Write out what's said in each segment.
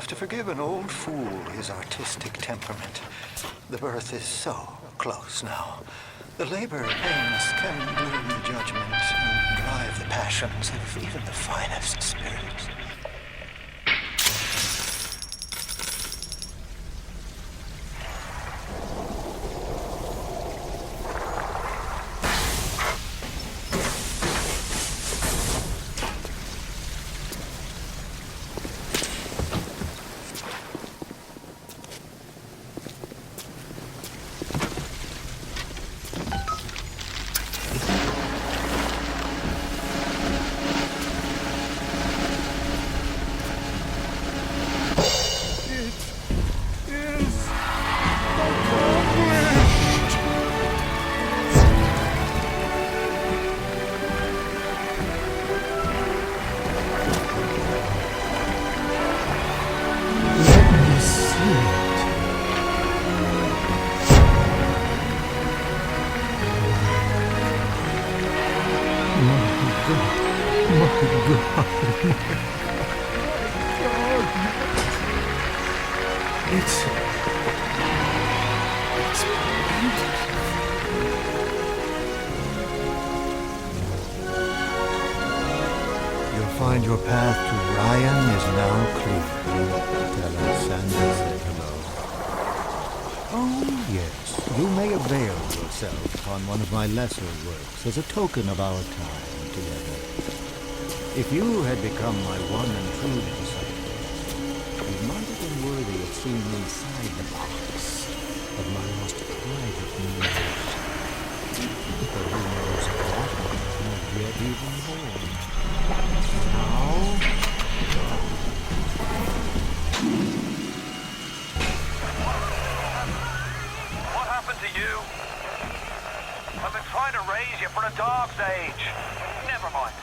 have to forgive an old fool his artistic temperament. The birth is so close now. The labor pains can blur the judgment and drive the passions of even the finest spirits. Find your path to Ryan is now clear. Tell us and say hello. Oh, yes, you may avail yourself on one of my lesser works as a token of our time together. If you had become my one and true disciple, you might have been worthy of seeing inside the box of my most private knowledge. But who knows if that one is not yet even born. What happened to you? I've been trying to raise you for a dog's age. Never mind.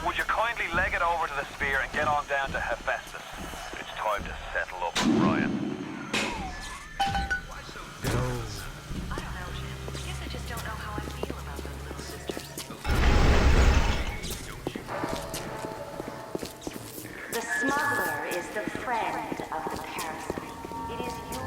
Would you kindly leg it over to the spear and get on down to Hephaestus? It's time to settle up with Ryan. I don't know, Jim. Guess I just don't know how I feel about those little sisters. The smuggler is the friend of the parasite. It is your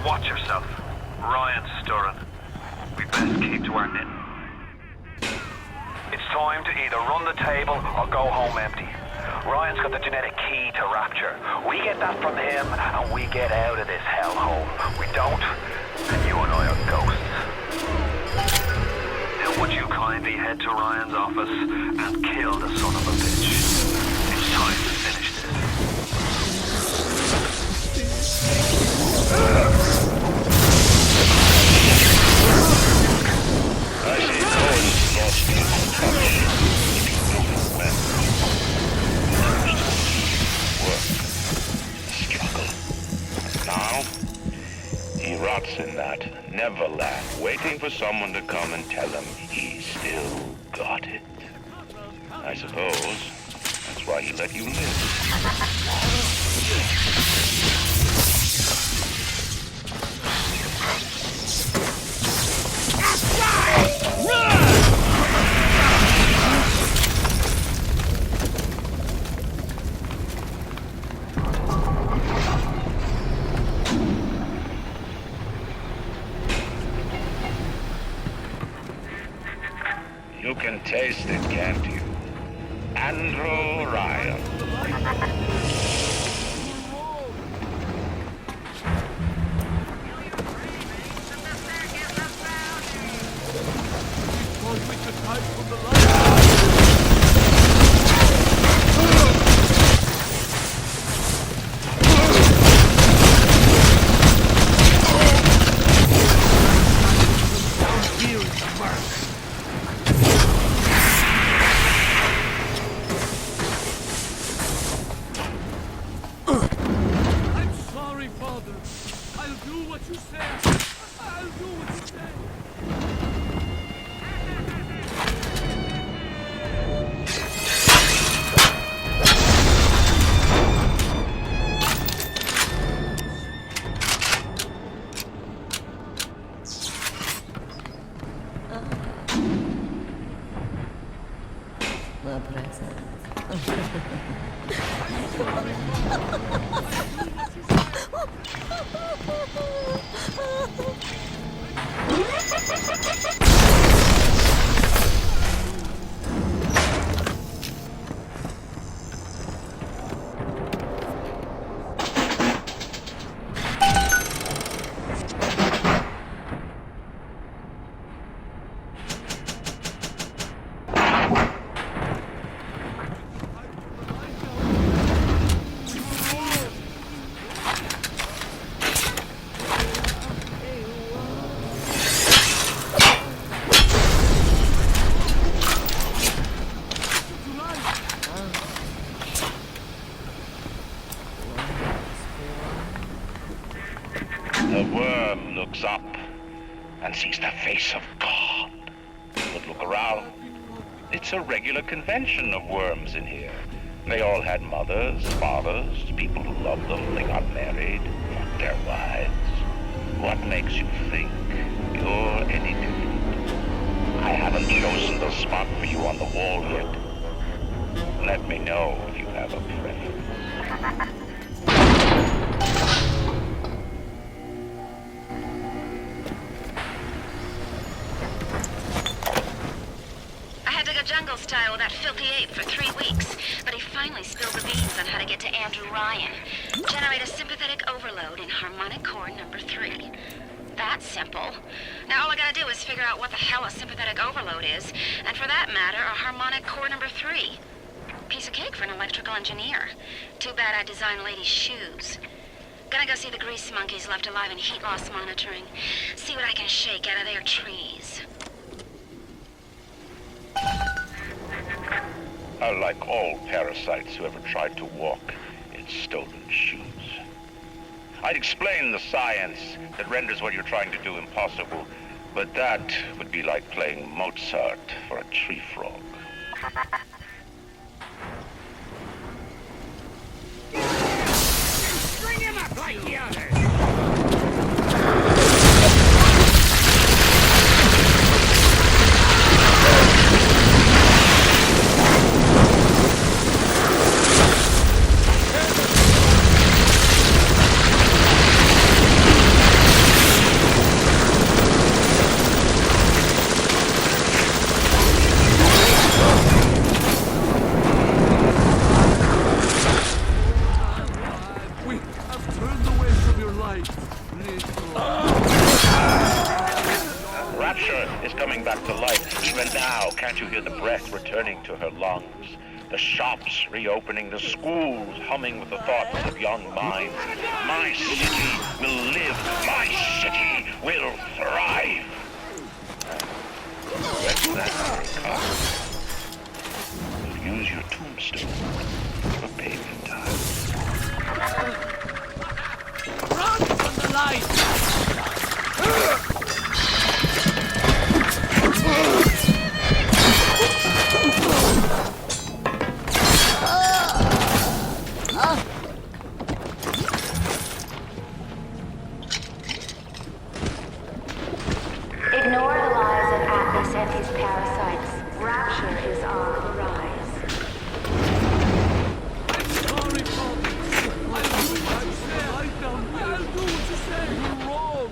Watch yourself. Ryan's stirring. We best keep to our knitting. It's time to either run the table or go home empty. Ryan's got the genetic key to Rapture. We get that from him and we get out of this hellhole. We don't, and you and I are ghosts. Now would you kindly head to Ryan's office and kill the son of a bitch? It's time to finish this. I see Cohen's lost you touch. Well, first, work, struggle. Now, he rots in that Neverland, waiting for someone to come and tell him he still got it. I suppose that's why he let you live. taste it, can't you? Andrew Ryan. I'm sorry, Father. I'll do what you say. I'll do what you say. My present. The worm looks up and sees the face of God. But look around. It's a regular convention of worms in here. They all had mothers, fathers, people who loved them. They got married, fucked their wives. What makes you think you're any different? I haven't chosen the spot for you on the wall yet. Let me know if you have a preference. Jungle style with that filthy ape for 3 weeks, but he finally spilled the beans on how to get to Andrew Ryan. Generate a sympathetic overload in harmonic core number 3. That's simple. Now all I gotta do is figure out what the hell a sympathetic overload is, and for that matter, a harmonic core number 3. Piece of cake for an electrical engineer. Too bad I designed ladies' shoes. Gonna go see the grease monkeys left alive in heat loss monitoring. See what I can shake out of their trees. Like all parasites who ever tried to walk in stolen shoes. I'd explain the science that renders what you're trying to do impossible, but that would be like playing Mozart for a tree frog. String him up like the others! Can't you hear the breath returning to her lungs? The shops reopening, the schools humming with the thoughts of young minds. My city will live. My city will thrive. What's that for a cop? Use your tombstone for payment time. Run from the light! Ignore the lies of Atlas and his parasites. Rapture is on the rise. I'm sorry, Father. I'll do what you say. I'll do what you say. You're wrong.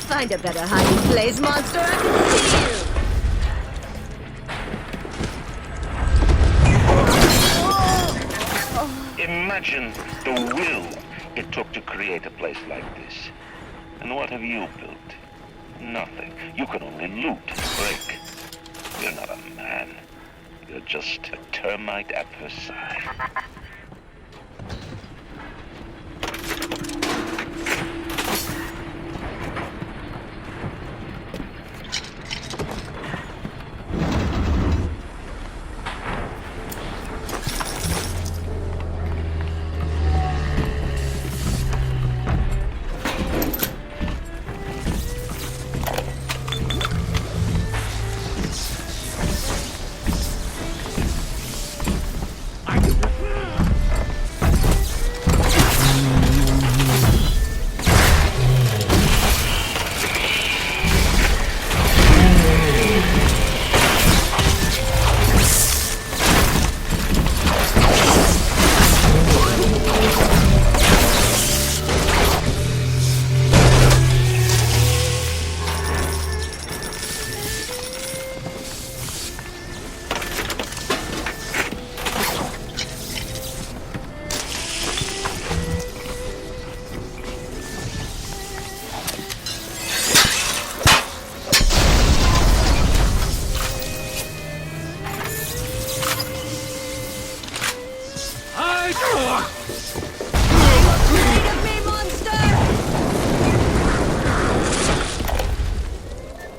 Find a better hiding place, monster. I can see you. Imagine the will it took to create a place like this. And what have you built? Nothing. You can only loot and break. You're not a man. You're just a termite at her side.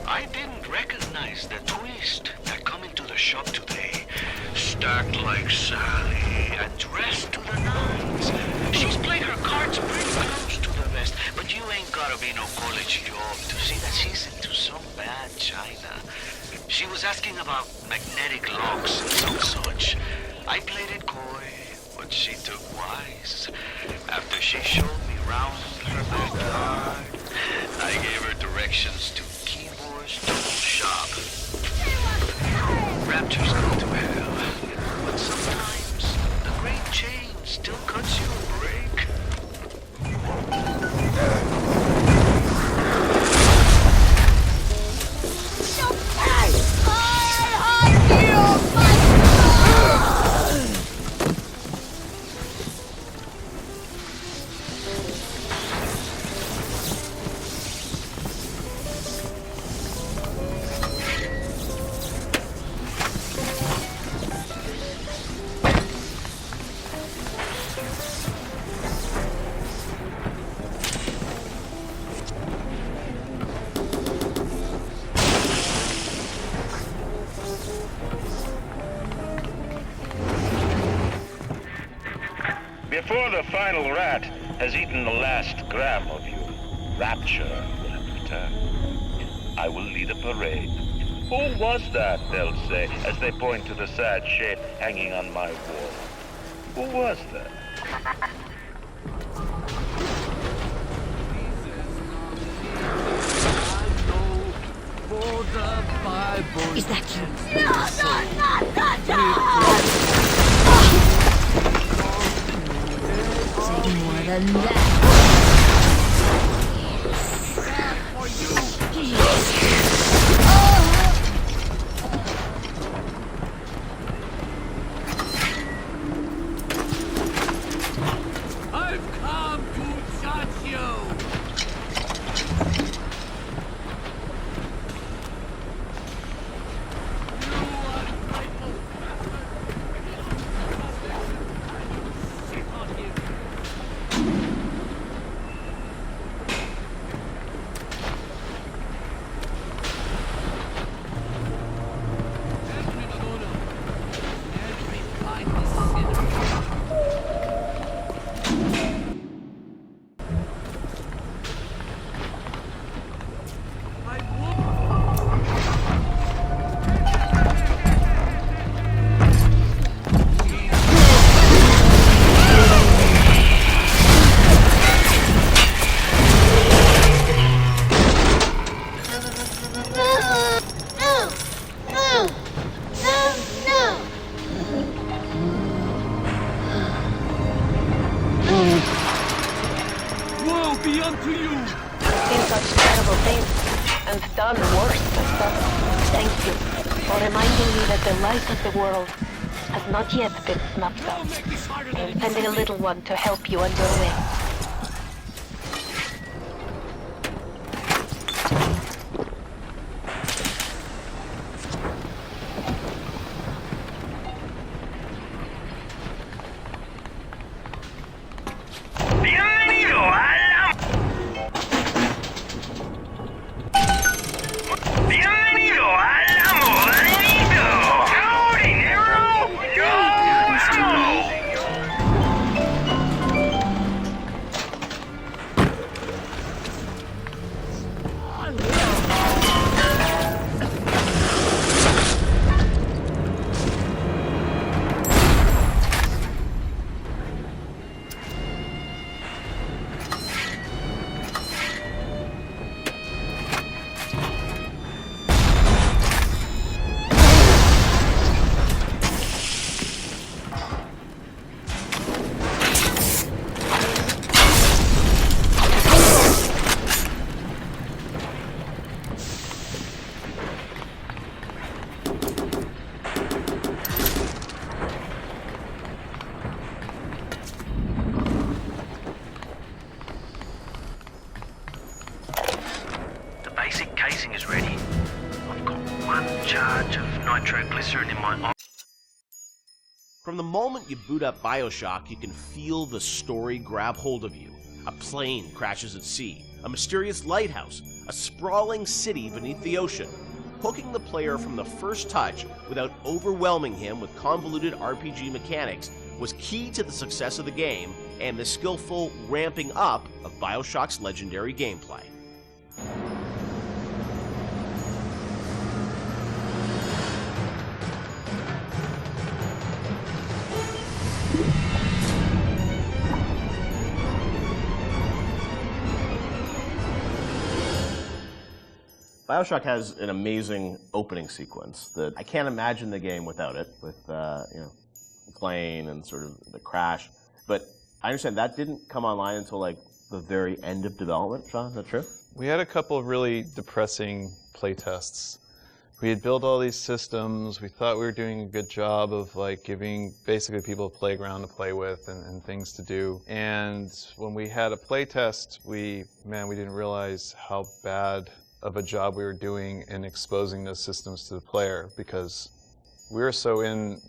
I didn't recognize the twist that come into the shop today. Stacked like Sally and dressed to the nines. She's played her cards pretty close to the vest, but you ain't gotta be no college job to see that she's into some bad china. She was asking about magnetic locks and some such. I played it coy, but she took wise. After she showed me round her backyard, I gave her directions to Keyboard's tool shop. Raptors go to hell, but sometimes the great chain still cuts you a break. Before the final rat has eaten the last gram of you, Rapture will have returned. I will lead a parade. Who was that, they'll say, as they point to the sad shape hanging on my wall. Who was that? Is that you? Say more than that. I've come to judge you! and done worse than stuff. Thank you for reminding me that the light of the world has not yet been snuffed out. I am sending a little one to help you on your way. From the moment you boot up BioShock, you can feel the story grab hold of you. A plane crashes at sea, a mysterious lighthouse, a sprawling city beneath the ocean. Hooking the player from the first touch without overwhelming him with convoluted RPG mechanics was key to the success of the game and the skillful ramping up of BioShock's legendary gameplay. BioShock has an amazing opening sequence that I can't imagine the game without it, with the plane and sort of the crash. But I understand that didn't come online until like the very end of development. Sean, is that true? We had a couple of really depressing playtests. We had built all these systems. We thought we were doing a good job of like giving basically people a playground to play with and things to do. And when we had a playtest, we didn't realize how bad of a job we were doing in exposing those systems to the player, because we were so in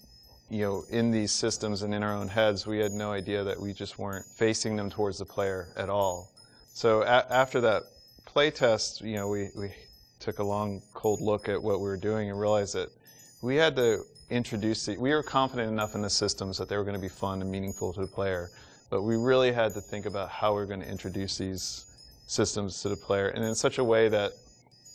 these systems and in our own heads, we had no idea that we just weren't facing them towards the player at all. So after that playtest, we took a long, cold look at what we were doing and realized that we had to introduce we were confident enough in the systems that they were going to be fun and meaningful to the player, but we really had to think about how we were going to introduce these systems to the player, and in such a way that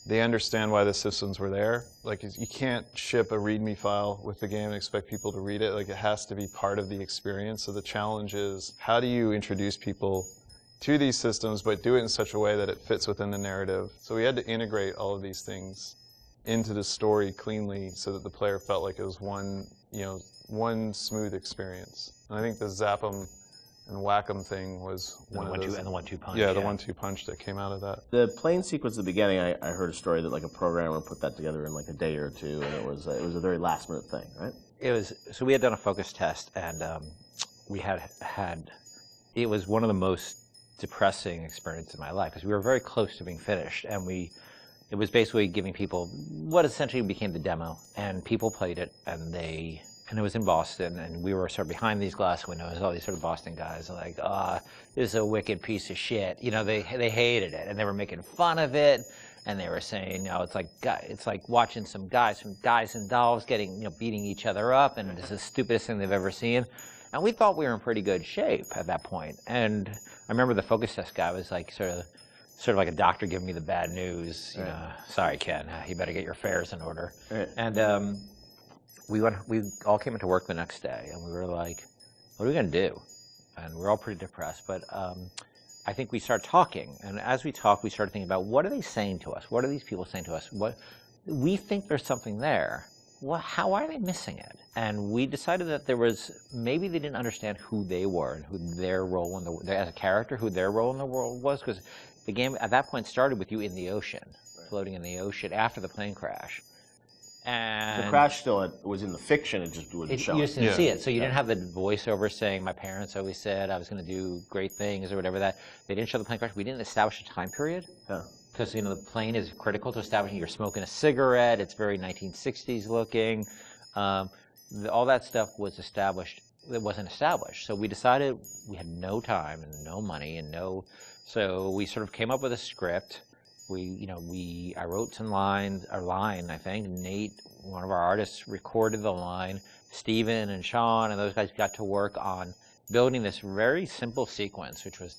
they understand why the systems were there. Like, you can't ship a README file with the game and expect people to read it. Like, it has to be part of the experience. So the challenge is, how do you introduce people to these systems, but do it in such a way that it fits within the narrative? So we had to integrate all of these things into the story cleanly so that the player felt like it was one smooth experience. And I think the zap 'em and whack 'em thing was one of those. And the 1-2 punch. Yeah, the 1-2 punch that came out of that. The plane sequence at the beginning, I heard a story that like a programmer put that together in like a day or two, and it was a very last minute thing, right? So we had done a focus test, and we had it was one of the most depressing experiences in my life, because we were very close to being finished, and it was basically giving people what essentially became the demo, and people played it, and it was in Boston, and we were sort of behind these glass windows, all these sort of Boston guys, like, this is a wicked piece of shit. They hated it, and they were making fun of it, and they were saying, it's like watching some guys from Guys and Dolls beating each other up, and it's the stupidest thing they've ever seen. And we thought we were in pretty good shape at that point. And I remember the focus test guy was like sort of like a doctor giving me the bad news. Right. Sorry, Ken, you better get your affairs in order. Right. And we all came into work the next day, and we were like, what are we going to do? And we were all pretty depressed, but I think we started talking, and as we talked, we started thinking about, what are they saying to us? What are these people saying to us? We think there's something there. How are they missing it? And we decided that maybe they didn't understand who they were and who their role as a character, who their role in the world was, because the game at that point started with you in the ocean. Right. floating in the ocean after the plane crash. And the crash still was in the fiction, it just wouldn't show you it. just didn't see it, so you didn't have the voiceover saying, my parents always said I was going to do great things or whatever that. They didn't show the plane crash. We didn't establish a time period. Yeah. Because, you know, the plane is critical to establishing. You're smoking a cigarette. It's very 1960s looking. All that stuff was established. It wasn't established. So we decided we had no time and no money and so we sort of came up with a script. I wrote some lines, a line, I think. Nate, one of our artists, recorded the line. Steven and Sean and those guys got to work on building this very simple sequence, which was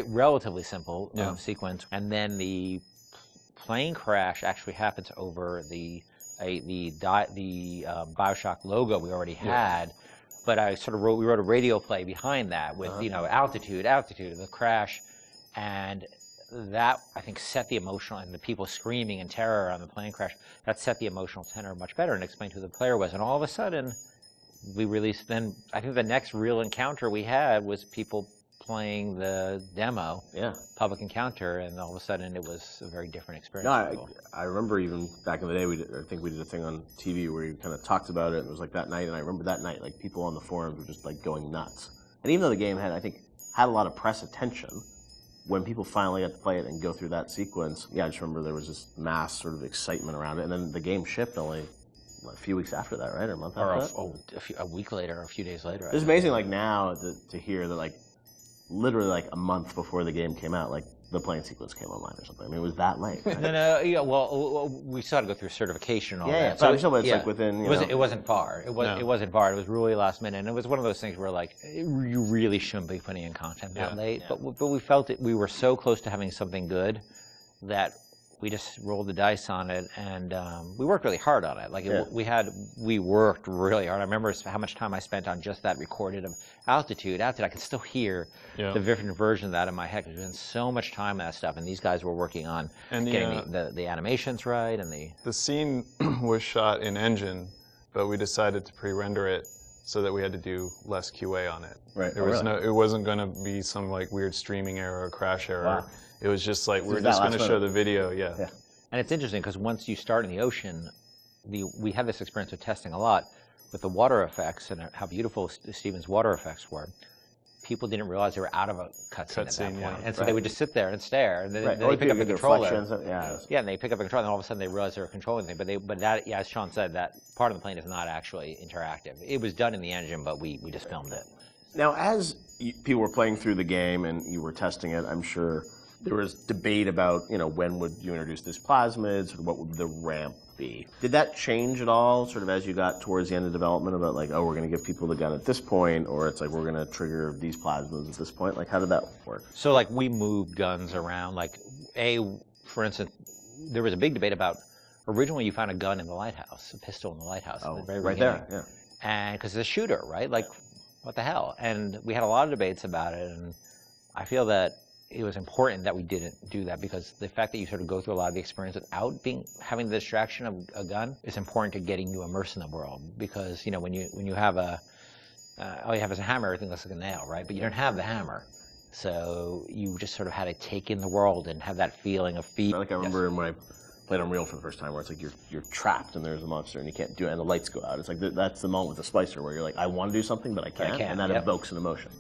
relatively simple sequence. And then the plane crash actually happens over the BioShock logo we already had. But we wrote a radio play behind that with, altitude of the crash. And that, I think, set the emotional, and the people screaming in terror on the plane crash, that set the emotional tenor much better and explained who the player was. And all of a sudden, we released, then I think the next real encounter we had was people playing the demo, public encounter, and all of a sudden it was a very different experience. No, I remember even back in the day, I think we did a thing on TV where you kind of talked about it, and it was like that night, and I remember that night, like, people on the forums were just like going nuts. And even though the game had a lot of press attention, when people finally got to play it and go through that sequence, I just remember there was this mass sort of excitement around it, and then the game shipped only a few weeks after that, right, or a month after that? A week later, or a few days later. It's amazing, like, now to hear that, like, literally like a month before the game came out, like the plane sequence came online or something. I mean, it was that late. Right? Well, we still had to go through certification and all that. So it's like within. It wasn't far. It wasn't far. It was really last minute, and it was one of those things where like you really shouldn't be putting in content that late. Yeah. But we felt it. We were so close to having something good that we just rolled the dice on it, and we worked really hard on it. Like we worked really hard. I remember how much time I spent on just that recorded of altitude. I can still hear the different version of that in my head. There's been so much time on that stuff, and these guys were working on getting the animations right and the scene was shot in engine, but we decided to pre-render it so that we had to do less QA on it. Right. It wasn't going to be some like weird streaming error or crash error. Wow. It was just like, we're just going to show the video, And it's interesting because once you start in the ocean, we had this experience of testing a lot with the water effects and how beautiful Steven's water effects were. People didn't realize they were out of a cutscene at that point. And so they would just sit there and stare, and then they pick up the controller. And they pick up the controller, and all of a sudden they realize they were controlling things. But that, as Sean said, that part of the plane is not actually interactive. It was done in the engine, but we just filmed it. Now, as people were playing through the game and you were testing it, I'm sure there was debate about, when would you introduce these plasmids, what would the ramp be? Did that change at all, sort of as you got towards the end of development, about like, oh, we're going to give people the gun at this point, or it's like we're going to trigger these plasmids at this point? Like, how did that work? So, like, we moved guns around. Like, for instance, there was a big debate about, originally you found a gun in the lighthouse, a pistol in the lighthouse. Oh, the very right beginning. there, And because it's a shooter, right? Like, what the hell? And we had a lot of debates about it, and I feel that it was important that we didn't do that, because the fact that you sort of go through a lot of the experience without having the distraction of a gun is important to getting you immersed in the world. Because when you have all you have is a hammer, everything looks like a nail, right? But you don't have the hammer, so you just sort of had to take in the world and have that feeling of fear. I remember when I played Unreal for the first time, where it's like you're trapped and there's a monster and you can't do it, and the lights go out. It's like that's the moment with the splicer where you're like, I want to do something but I can't, and that evokes an emotion.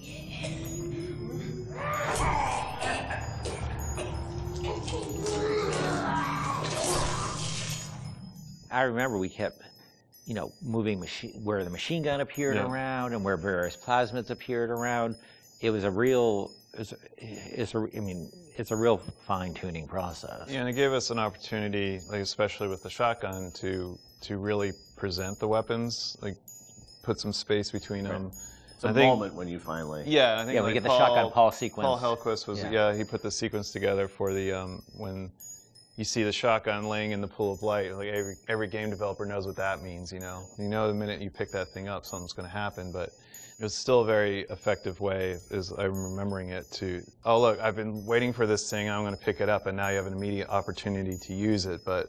I remember we kept, moving where the machine gun appeared around and where various plasmids appeared around. It was a real, it's a real fine-tuning process. Yeah, and it gave us an opportunity, like especially with the shotgun, to really present the weapons, like put some space between them. It's a moment when you finally. Yeah, I think we get the shotgun Paul sequence. Paul Hellquist was he put the sequence together for the when you see the shotgun laying in the pool of light. Like every game developer knows what that means. You know the minute you pick that thing up, something's going to happen. But it was still a very effective way, as I'm remembering it, oh look, I've been waiting for this thing, I'm going to pick it up, and now you have an immediate opportunity to use it. But